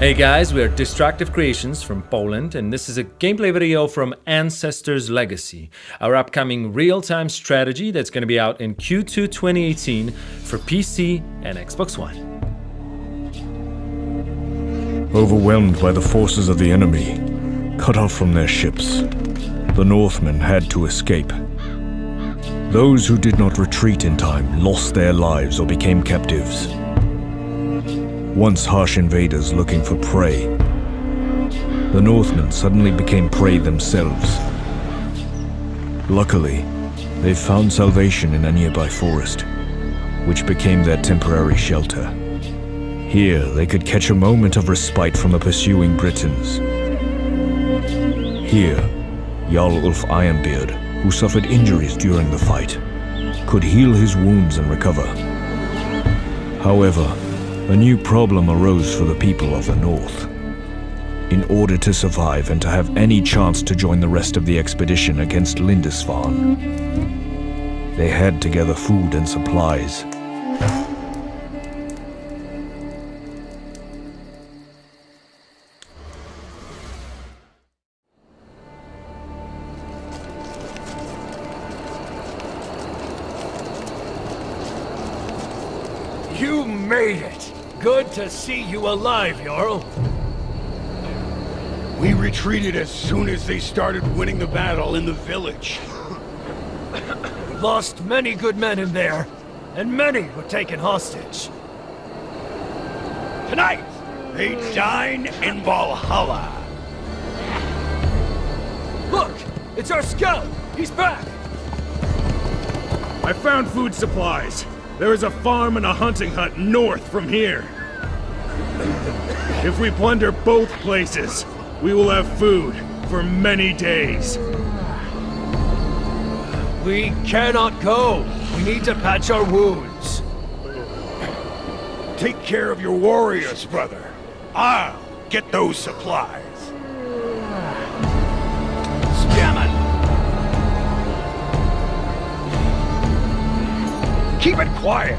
Hey guys, we are Destructive Creations from Poland, and this is a gameplay video from Ancestors Legacy, our upcoming real-time strategy that's going to be out in Q2 2018 for PC and Xbox One. Overwhelmed by the forces of the enemy, cut off from their ships, the Northmen had to escape. Those who did not retreat in time lost their lives or became captives. Once harsh invaders looking for prey, the Northmen suddenly became prey themselves. Luckily, they found salvation in a nearby forest, which became their temporary shelter. Here, they could catch a moment of respite from the pursuing Britons. Here, Jarl Ulf Ironbeard, who suffered injuries during the fight, could heal his wounds and recover. However, a new problem arose for the people of the North. In order to survive and to have any chance to join the rest of the expedition against Lindisfarne, they had to gather food and supplies. You made it! Good to see you alive, Jarl. We retreated as soon as they started winning the battle in the village. We lost many good men in there, and many were taken hostage. Tonight, they dine in Valhalla. Look! It's our scout! He's back! I found food supplies. There is a farm and a hunting hut north from here. If we plunder both places, we will have food for many days. We cannot go. We need to patch our wounds. Take care of your warriors, brother. I'll get those supplies. Spammin'! Keep it quiet.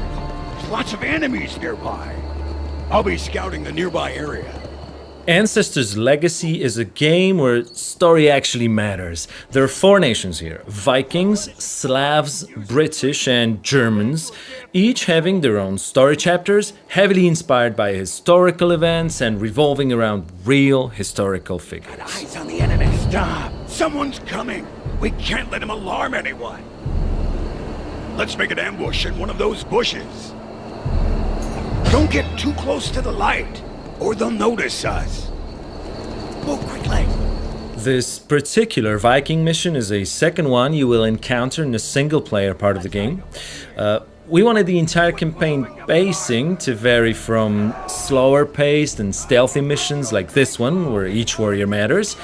There's lots of enemies nearby. I'll be scouting the nearby area. Ancestors Legacy is a game where story actually matters. There are 4 nations here: Vikings, Slavs, British, and Germans, each having their own story chapters, heavily inspired by historical events and revolving around real historical figures. Eyes on the enemy. Stop! Someone's coming. We can't let him alarm anyone. Let's make an ambush in one of those bushes. Don't get too close to the light, or they'll notice us. Move quickly. This particular Viking mission is a second one you will encounter in the single-player part of the game. We wanted the entire campaign pacing to vary from slower-paced and stealthy missions like this one, where each warrior matters,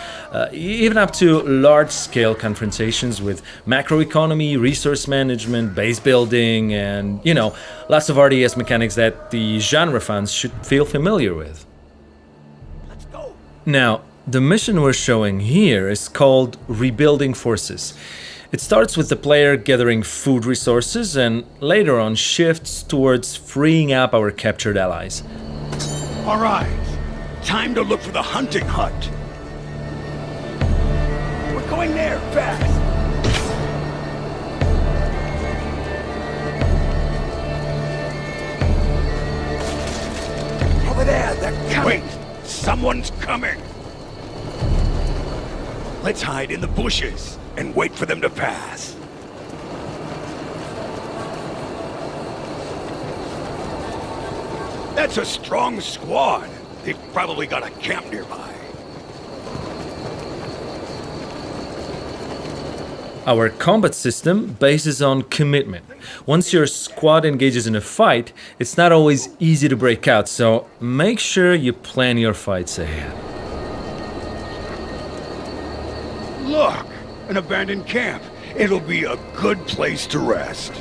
even up to large-scale confrontations with macroeconomy, resource management, base building, and, you know, lots of RDS mechanics that the genre fans should feel familiar with. Let's go. Now, the mission we're showing here is called Rebuilding Forces. It starts with the player gathering food resources and later on shifts towards freeing up our captured allies. All right. Time to look for the hunting hut. We're going there, fast. Over there, they're coming. Wait, someone's coming. Let's hide in the bushes and wait for them to pass. That's a strong squad. They've probably got a camp nearby. Our combat system bases on commitment. Once your squad engages in a fight, it's not always easy to break out, so make sure you plan your fights ahead. Look! An abandoned camp. It'll be a good place to rest.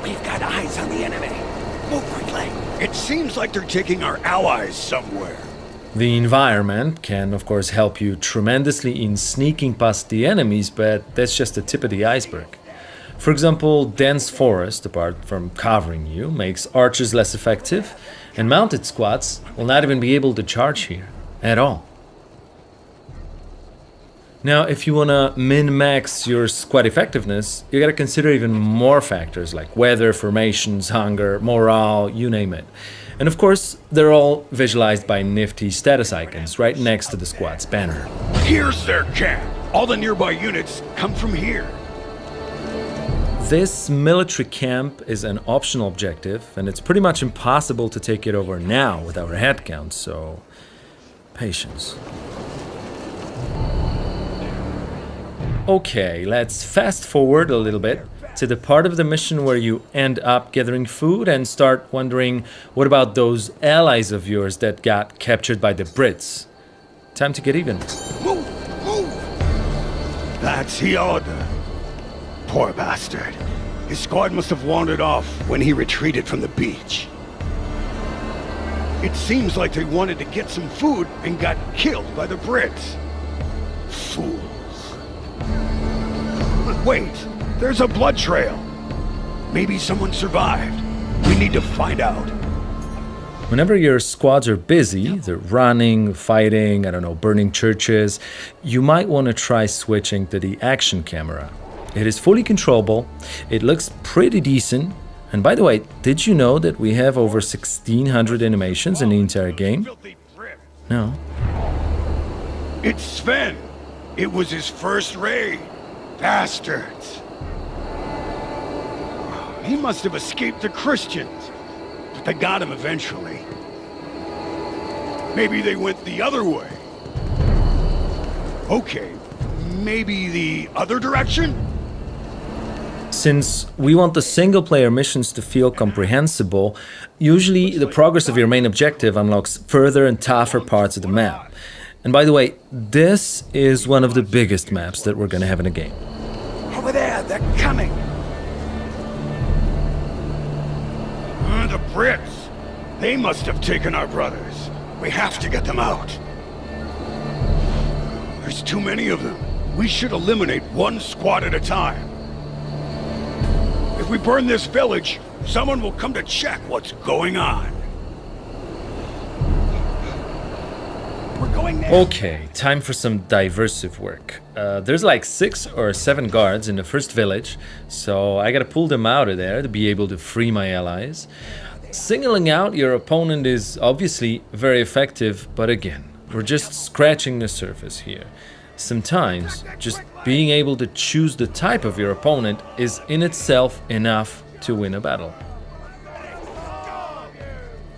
We've got eyes on the enemy. Move quickly. It seems like they're taking our allies somewhere. The environment can, of course, help you tremendously in sneaking past the enemies, but that's just the tip of the iceberg. For example, dense forest, apart from covering you, makes archers less effective, and mounted squads will not even be able to charge here at all. Now, if you want to min-max your squad effectiveness, you gotta consider even more factors like weather, formations, hunger, morale, you name it. And of course, they're all visualized by nifty status icons right next to the squad's banner. Here's their camp. All the nearby units come from here. This military camp is an optional objective, and it's pretty much impossible to take it over now with our headcount, so patience. Okay, let's fast forward a little bit to the part of the mission where you end up gathering food and start wondering, what about those allies of yours that got captured by the Brits? Time to get even. Move! Move! That's Heoda. Poor bastard. His squad must have wandered off when he retreated from the beach. It seems like they wanted to get some food and got killed by the Brits. Fools. Wait, there's a blood trail. Maybe someone survived. We need to find out. Whenever your squads are busy, they're running, fighting, I don't know, burning churches, you might want to try switching to the action camera. It is fully controllable, it looks pretty decent, and by the way, did you know that we have over 1,600 animations in the entire game? No. It's Sven. It was his first raid. Bastards. He must have escaped the Christians, but they got him eventually. Maybe they went the other way. Okay, maybe the other direction? Since we want the single-player missions to feel comprehensible, usually the progress of your main objective unlocks further and tougher parts of the map. And by the way, this is one of the biggest maps that we're gonna have in a game. Over there, they're coming. The Brits. They must have taken our brothers. We have to get them out. There's too many of them. We should eliminate one squad at a time. If we burn this village, someone will come to check what's going on. We're going there. Okay, time for some diversive work. There's like 6 or 7 guards in the first village, so I gotta pull them out of there to be able to free my allies. Singling out your opponent is obviously very effective, but again, we're just scratching the surface here. Sometimes, just being able to choose the type of your opponent is in itself enough to win a battle.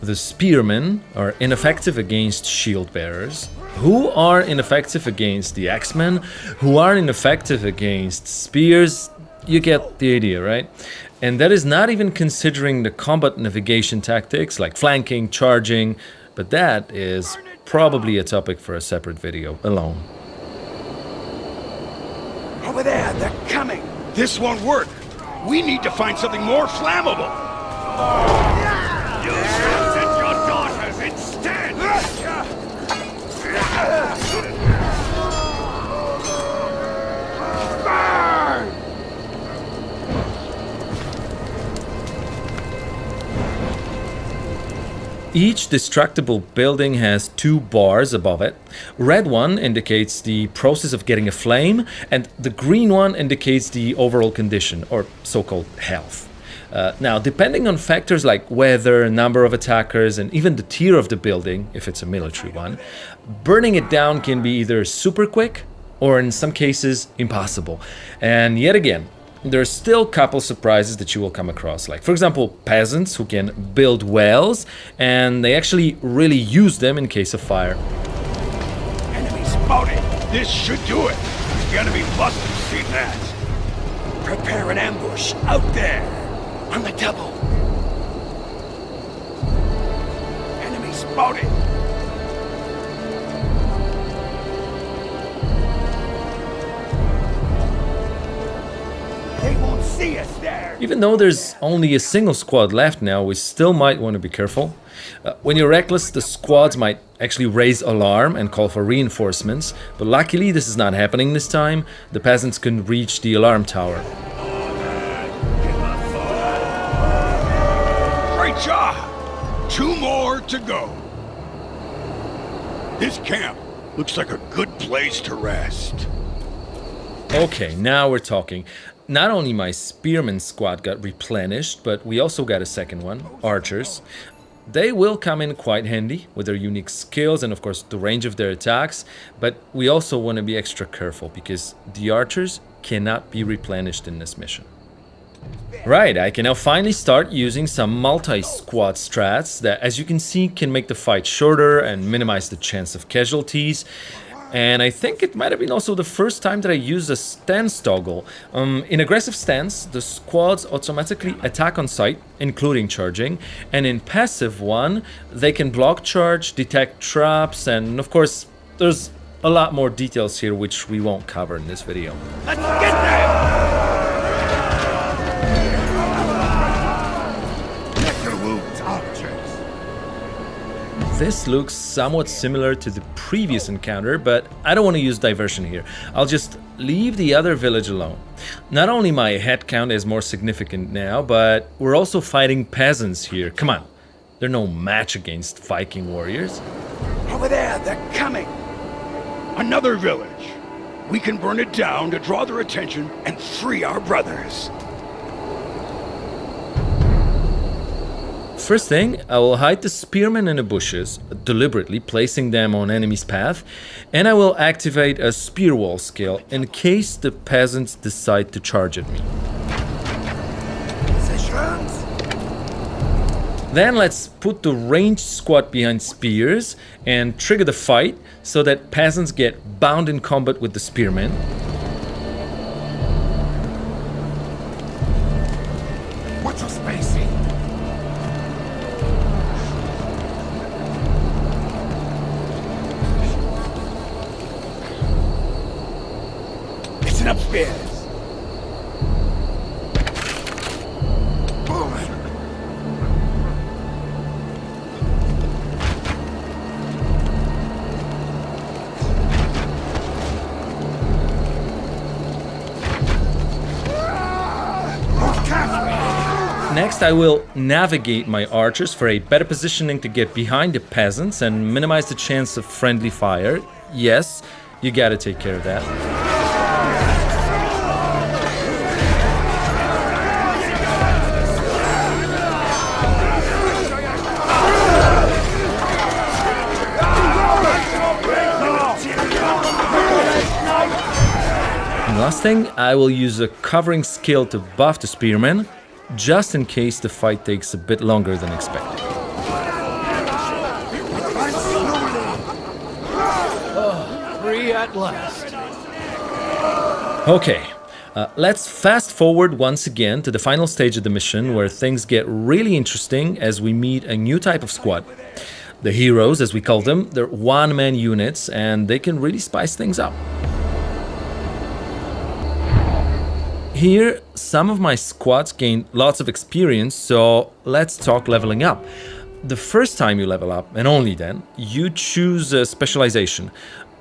The spearmen are ineffective against shield bearers, who are ineffective against the axemen, who are ineffective against spears. You get the idea, right? And that is not even considering the combat navigation tactics like flanking, charging, but that is probably a topic for a separate video alone. Over there, they're coming. This won't work. We need to find something more flammable. You should send your daughters instead. Burn! Each destructible building has 2 bars above it. Red one indicates the process of getting a flame, and the green one indicates the overall condition, or so-called health. Now, depending on factors like weather, number of attackers, and even the tier of the building, if it's a military one, burning it down can be either super quick, or in some cases, impossible. And yet again, there's still a couple surprises that you will come across, like for example peasants who can build wells and they actually really use them in case of fire. Enemy spotted! This should do it! The enemy must have seen that! Prepare an ambush out there! On the double! Enemy spotted! They won't see us there! Even though there's only a single squad left now, we still might want to be careful. When you're reckless, the squads might actually raise alarm and call for reinforcements, but luckily this is not happening this time. The peasants can reach the alarm tower. Great job! 2 more to go. This camp looks like a good place to rest. Okay, now we're talking. Not only my spearman squad got replenished, but we also got a second one, archers. They will come in quite handy with their unique skills and of course the range of their attacks, but we also want to be extra careful because the archers cannot be replenished in this mission. Right, I can now finally start using some multi-squad strats that, as you can see, can make the fight shorter and minimize the chance of casualties. And I think it might have been also the first time that I used a stance toggle. In aggressive stance, the squads automatically attack on sight, including charging. And in passive one, they can block charge, detect traps, and of course, there's a lot more details here which we won't cover in this video. Let's get them! This looks somewhat similar to the previous encounter, but I don't want to use diversion here. I'll just leave the other village alone. Not only my head count is more significant now, but we're also fighting peasants here. Come on, they're no match against Viking warriors. Over there, they're coming! Another village. We can burn it down to draw their attention and free our brothers. First thing, I will hide the spearmen in the bushes, deliberately placing them on enemy's path, and I will activate a spear wall skill in case the peasants decide to charge at me. Then let's put the ranged squad behind spears and trigger the fight so that peasants get bound in combat with the spearmen. Watch your spacing! Upstairs. Boom. Next, I will navigate my archers for a better positioning to get behind the peasants and minimize the chance of friendly fire. Yes, you gotta take care of that. Last thing, I will use a covering skill to buff the spearmen, just in case the fight takes a bit longer than expected. Free at last. Okay, let's fast forward once again to the final stage of the mission where things get really interesting as we meet a new type of squad. The heroes, as we call them, they're one-man units and they can really spice things up. Here, some of my squads gain lots of experience, so let's talk leveling up. The first time you level up, and only then, you choose a specialization.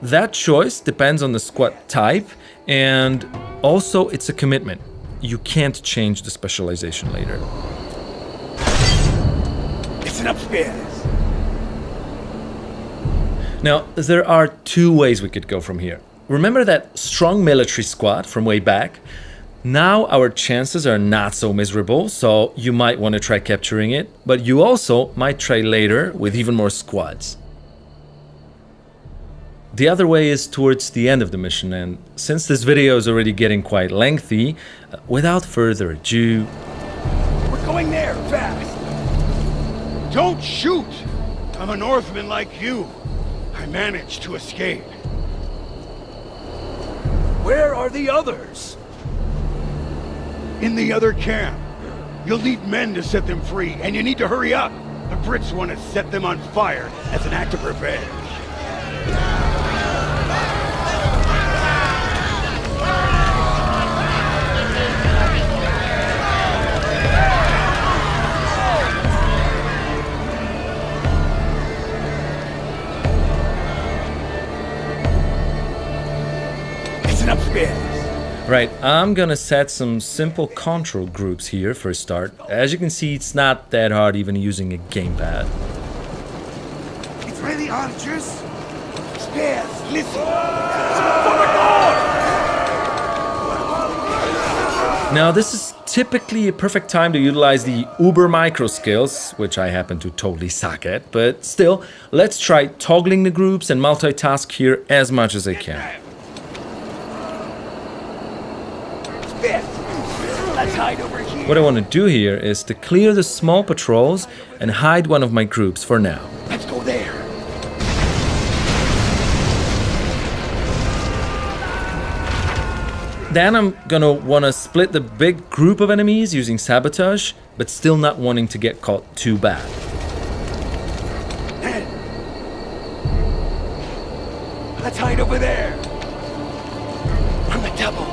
That choice depends on the squad type, and also it's a commitment. You can't change the specialization later. It's an upstairs. Now, there are 2 ways we could go from here. Remember that strong military squad from way back? Now our chances are not so miserable, so you might want to try capturing it, but you also might try later with even more squads. The other way is towards the end of the mission, and since this video is already getting quite lengthy, without further ado... We're going there, fast! Don't shoot! I'm a Northman like you. I managed to escape. Where are the others? In the other camp. You'll need men to set them free, and you need to hurry up. The Brits want to set them on fire as an act of revenge. It's an upstairs. Right, I'm gonna set some simple control groups here for a start. As you can see, it's not that hard even using a gamepad. It's ready, archers. Spares, listen. Now, this is typically a perfect time to utilize the uber micro skills, which I happen to totally suck at, but still, let's try toggling the groups and multitask here as much as I can. Let's hide over here. What I want to do here is to clear the small patrols and hide one of my groups for now. Let's go there. Then I'm gonna want to split the big group of enemies using sabotage, but still not wanting to get caught too bad. Let's hide over there. On the double.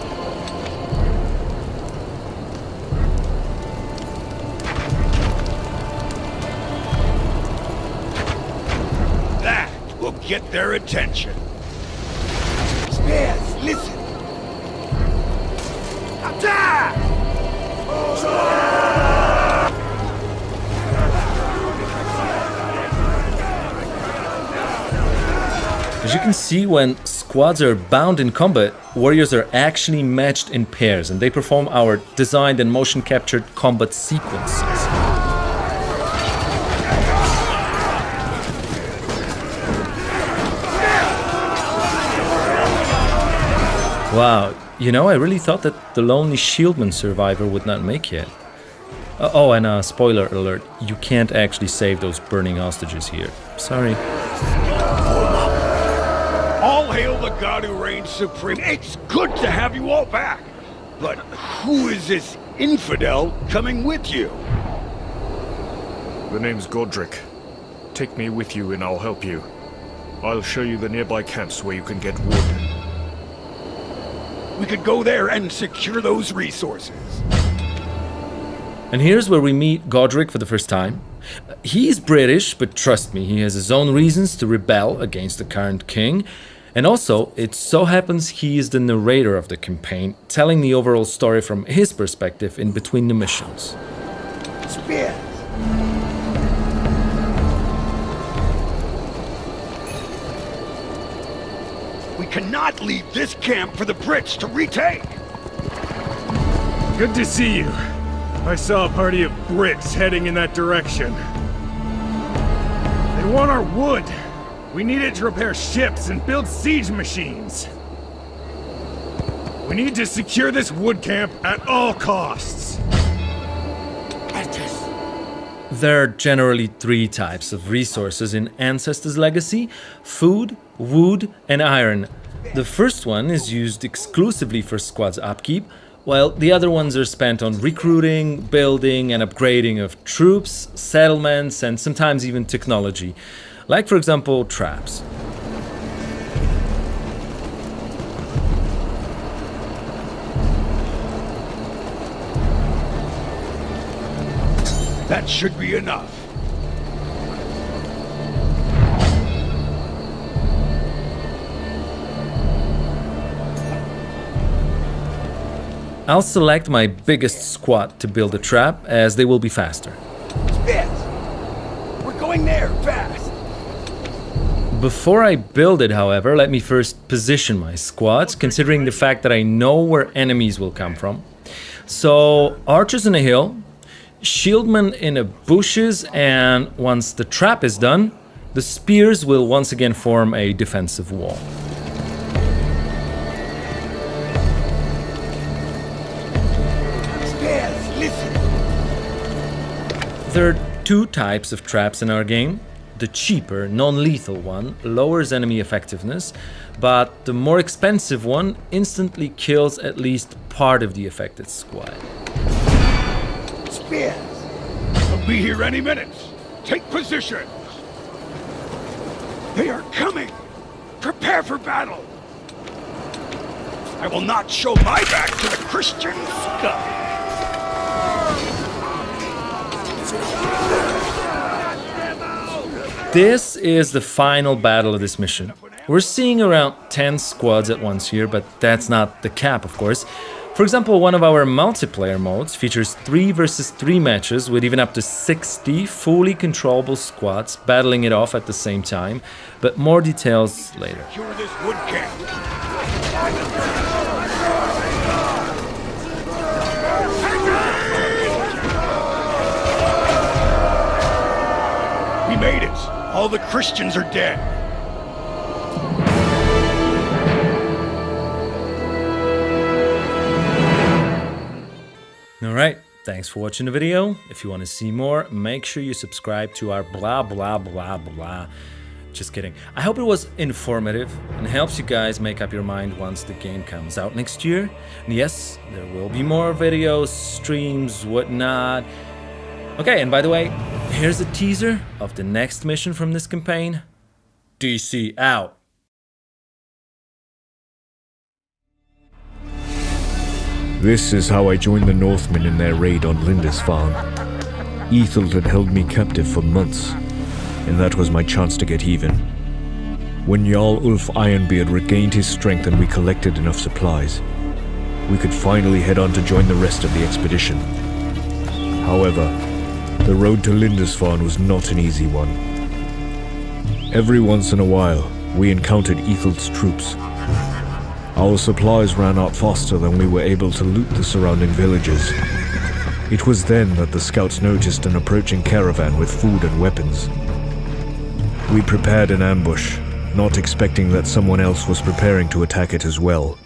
That will get their attention. Spares, listen. Attack! As you can see, when squads are bound in combat, warriors are actually matched in pairs and they perform our designed and motion captured combat sequences. Wow, you know, I really thought that the lonely shieldman survivor would not make it. Oh, and spoiler alert, you can't actually save those burning hostages here. Sorry. All hail the god who reigns supreme. It's good to have you all back. But who is this infidel coming with you? The name's Godric. Take me with you and I'll help you. I'll show you the nearby camps where you can get wood. We could go there and secure those resources. And here's where we meet Godric for the first time. He's British, but trust me, he has his own reasons to rebel against the current king. And also, it so happens he is the narrator of the campaign, telling the overall story from his perspective in between the missions. Spears. We cannot leave this camp for the Brits to retake. Good to see you. I saw a party of Brits heading in that direction. They want our wood. We need it to repair ships and build siege machines. We need to secure this wood camp at all costs. There are generally three types of resources in Ancestors' Legacy: food, wood, and iron. The first one is used exclusively for squad's upkeep, while the other ones are spent on recruiting, building, and upgrading of troops, settlements, and sometimes even technology, like for example traps. That should be enough. I'll select my biggest squad to build a trap, as they will be faster. Spit! We're going there, fast! Before I build it, however, let me first position my squads, considering the fact that I know where enemies will come from. So, archers in a hill, shieldmen in the bushes, and once the trap is done, the spears will once again form a defensive wall. There are two types of traps in our game. The cheaper, non-lethal one lowers enemy effectiveness, but the more expensive one instantly kills at least part of the affected squad. Spears! They'll be here any minute. Take position! They are coming! Prepare for battle! I will not show my back to the Christian scum! This is the final battle of this mission. We're seeing around 10 squads at once here, but that's not the cap, of course. For example, one of our multiplayer modes features 3 versus 3 matches with even up to 60 fully controllable squads battling it off at the same time, but more details later. Secure this wood camp. We made it. All the Christians are dead. Alright, thanks for watching the video. If you want to see more, make sure you subscribe to our blah blah blah blah. Just kidding. I hope it was informative and helps you guys make up your mind once the game comes out next year. And yes, there will be more videos, streams, whatnot. Okay, and by the way, here's a teaser of the next mission from this campaign. DC out. This is how I joined the Northmen in their raid on Lindisfarne. Ethel had held me captive for months, and that was my chance to get even. When Jarl Ulf Ironbeard regained his strength and we collected enough supplies, we could finally head on to join the rest of the expedition. However, the road to Lindisfarne was not an easy one. Every once in a while, we encountered Ethel's troops. Our supplies ran out faster than we were able to loot the surrounding villages. It was then that the scouts noticed an approaching caravan with food and weapons. We prepared an ambush, not expecting that someone else was preparing to attack it as well.